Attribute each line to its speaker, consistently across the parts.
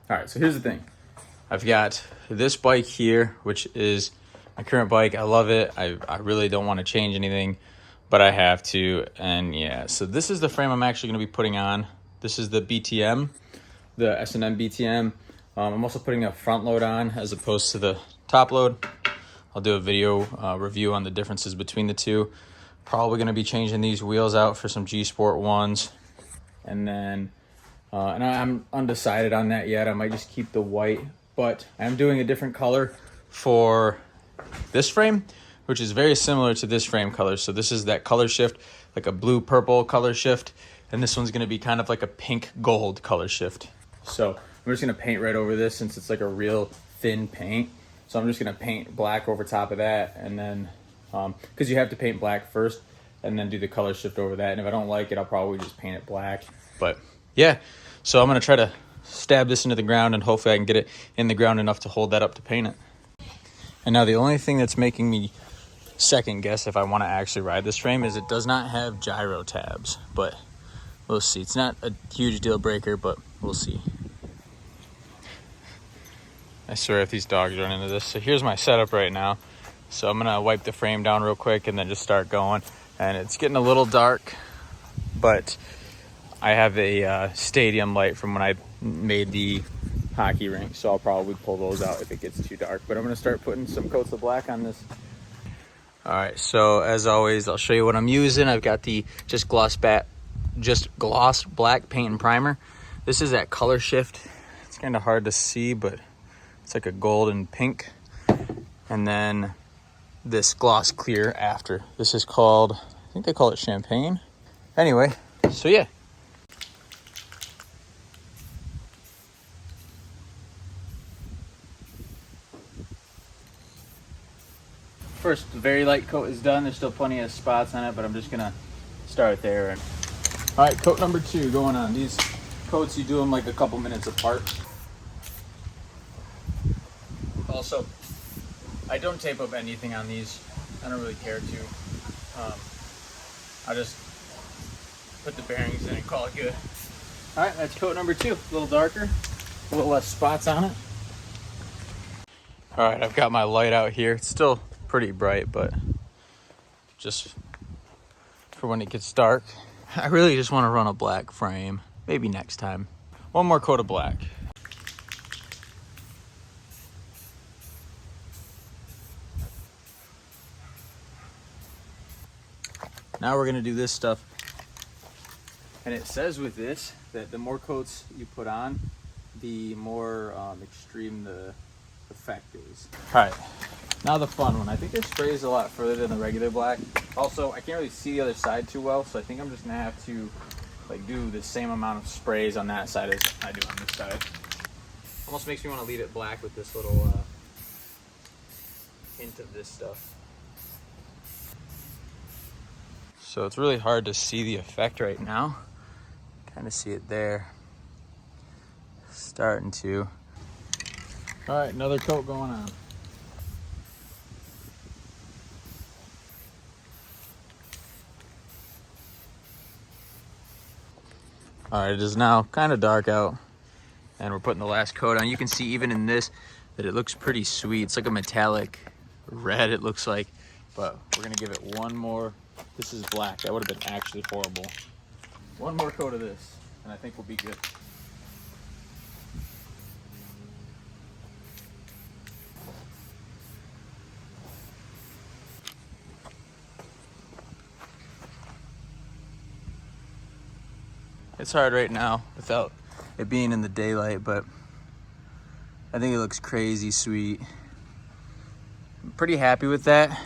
Speaker 1: All right, so here's the thing. I've got this bike here, which is my current bike. I love it. I really don't want to change anything, but I have to. And yeah, so this is the frame I'm actually going to be putting on. This is the BTM, the S&M BTM. I'm also putting a front load on as opposed to the top load. I'll do a video review on the differences between the two. Probably going to be changing these wheels out for some G Sport ones. And then, and I'm undecided on that yet. I might just keep the white, but I'm doing a different color for this frame, which is very similar to this frame color. So this is that color shift, like a blue purple color shift. And this one's gonna be kind of like a pink gold color shift. So I'm just gonna paint right over this since it's like a real thin paint. So I'm just gonna paint black over top of that, and then, cause you have to paint black first and then do the color shift over that. And if I don't like it, I'll probably just paint it black. But yeah, so I'm gonna try to stab this into the ground and hopefully I can get it in the ground enough to hold that up to paint it. And now the only thing that's making me second guess if I wanna actually ride this frame is it does not have gyro tabs, but we'll see. It's not a huge deal breaker, but we'll see. I swear if these dogs run into this. So here's my setup right now. So I'm gonna wipe the frame down real quick and then just start going. And it's getting a little dark, but I have a stadium light from when I made the hockey rink. So I'll probably pull those out if it gets too dark. But I'm gonna start putting some coats of black on this. All right, so as always, I'll show you what I'm using. I've got the just gloss black paint and primer. This is that color shift. It's kind of hard to see, but it's like a gold and pink. And then this gloss clear after. This is called, I think they call it champagne. Anyway, so yeah. First very light coat is done. There's still plenty of spots on it, but I'm just gonna start there. And all right, coat number 2 going on. These coats, you do them like a couple minutes apart. Also, I don't tape up anything on these. I don't really care to. I just put the bearings in and call it good. All right, that's coat number 2. A little darker, a little less spots on it. All right, I've got my light out here. It's still pretty bright, but just for when it gets dark. I really just want to run a black frame. Maybe next time. One more coat of black. Now we're gonna do this stuff. And it says with this that the more coats you put on, the more extreme the effect is. All right, now the fun one. I think this spray is a lot further than the regular black. Also, I can't really see the other side too well, so I think I'm just gonna have to like do the same amount of sprays on that side as I do on this side. Almost makes me want to leave it black with this little hint of this stuff. So it's really hard to see the effect right now. Kind of see it there. Starting to. All right, another coat going on. All right, it is now kind of dark out and we're putting the last coat on. You can see even in this that it looks pretty sweet. It's like a metallic red, it looks like, but we're gonna give it one more. This is black. That would have been actually horrible. One more coat of this, and I think we'll be good. It's hard right now without it being in the daylight, but I think it looks crazy sweet. I'm pretty happy with that.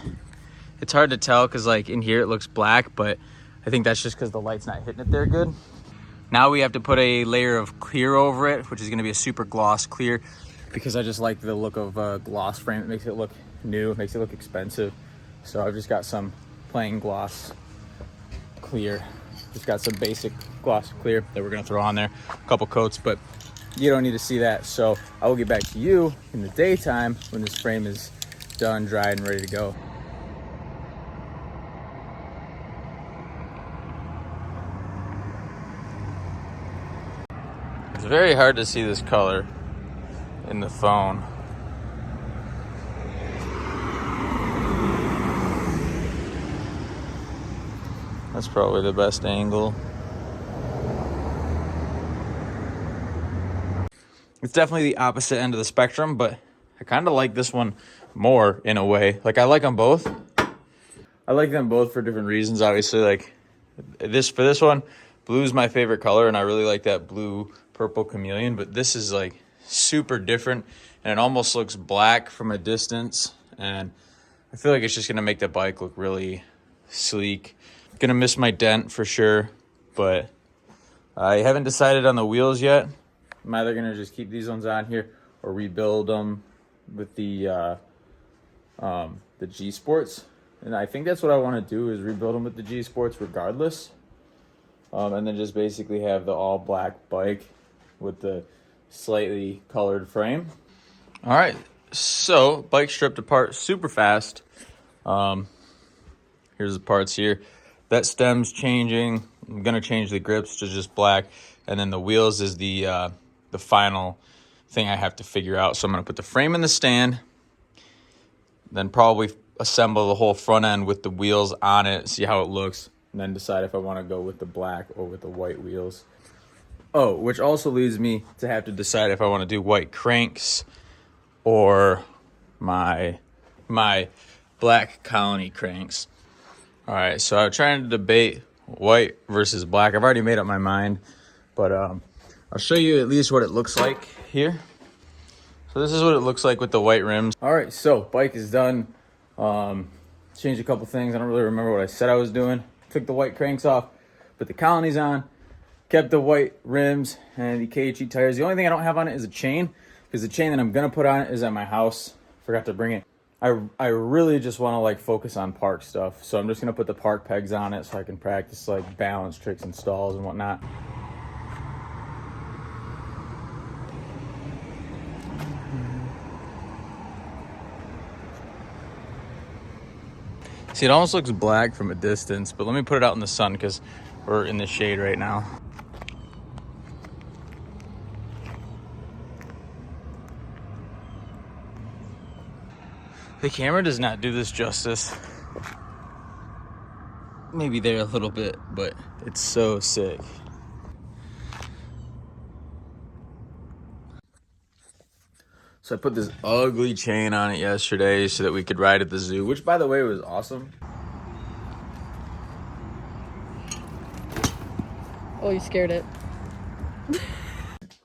Speaker 1: It's hard to tell because like in here it looks black, but I think that's just because the light's not hitting it there good. Now we have to put a layer of clear over it, which is gonna be a super gloss clear, because I just like the look of a gloss frame. It makes it look new, it makes it look expensive. So I've just got some plain gloss clear. Just got some basic gloss clear that we're gonna throw on there, a couple coats, but you don't need to see that. So I will get back to you in the daytime when this frame is done, dried, and ready to go. It's very hard to see this color, in the phone. That's probably the best angle. It's definitely the opposite end of the spectrum, but I kind of like this one more in a way. Like, I like them both. I like them both for different reasons. Obviously, like for this one, blue is my favorite color, and I really like that blue purple chameleon. But this is like super different, and it almost looks black from a distance. And I feel like it's just gonna make the bike look really sleek. Gonna miss my dent for sure, but I haven't decided on the wheels yet. I'm either gonna just keep these ones on here or rebuild them with the G Sports, and I think that's what I want to do, is rebuild them with the G Sports regardless, and then just basically have the all black bike with the slightly colored frame. All right, so bike stripped apart super fast. Here's the parts here. That stem's changing. I'm gonna change the grips to just black, and then the wheels is the final thing I have to figure out. So I'm gonna put the frame in the stand, then probably assemble the whole front end with the wheels on it, see how it looks, and then decide if I want to go with the black or with the white wheels. Oh, which also leads me to have to decide if I want to do white cranks or my black colony cranks. All right, so I'm trying to debate white versus black. I've already made up my mind, but I'll show you at least what it looks like here. So this is what it looks like with the white rims. All right, so bike is done. Changed a couple things. I don't really remember what I said I was doing. Took the white cranks off, put the colonies on, kept the white rims and the KHE tires. The only thing I don't have on it is a chain, because the chain that I'm gonna put on it is at my house. Forgot to bring it. I really just want to like focus on park stuff, so I'm just gonna put the park pegs on it so I can practice like balance tricks and stalls and whatnot. See, it almost looks black from a distance, but let me put it out in the sun because we're in the shade right now. The camera does not do this justice. Maybe there a little bit, but it's so sick. So I put this ugly chain on it yesterday so that we could ride at the zoo, which by the way was awesome.
Speaker 2: Oh, you scared it.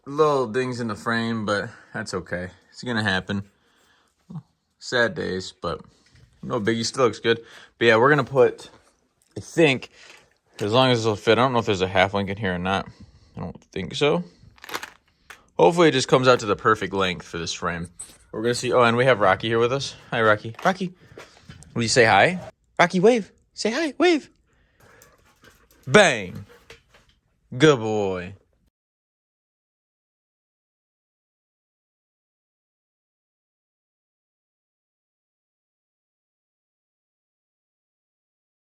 Speaker 1: Little dings in the frame, but that's okay. It's gonna happen. Sad days, but no biggie. Still looks good. But yeah, we're gonna put, I think, as long as it'll fit. I don't know if there's a half link in here or not. I don't think so. Hopefully it just comes out to the perfect length for this frame. We're gonna see. Oh, and we have Rocky here with us. Hi, Rocky. Rocky, will you say hi? Rocky, wave. Say hi, wave. Bang. Good boy.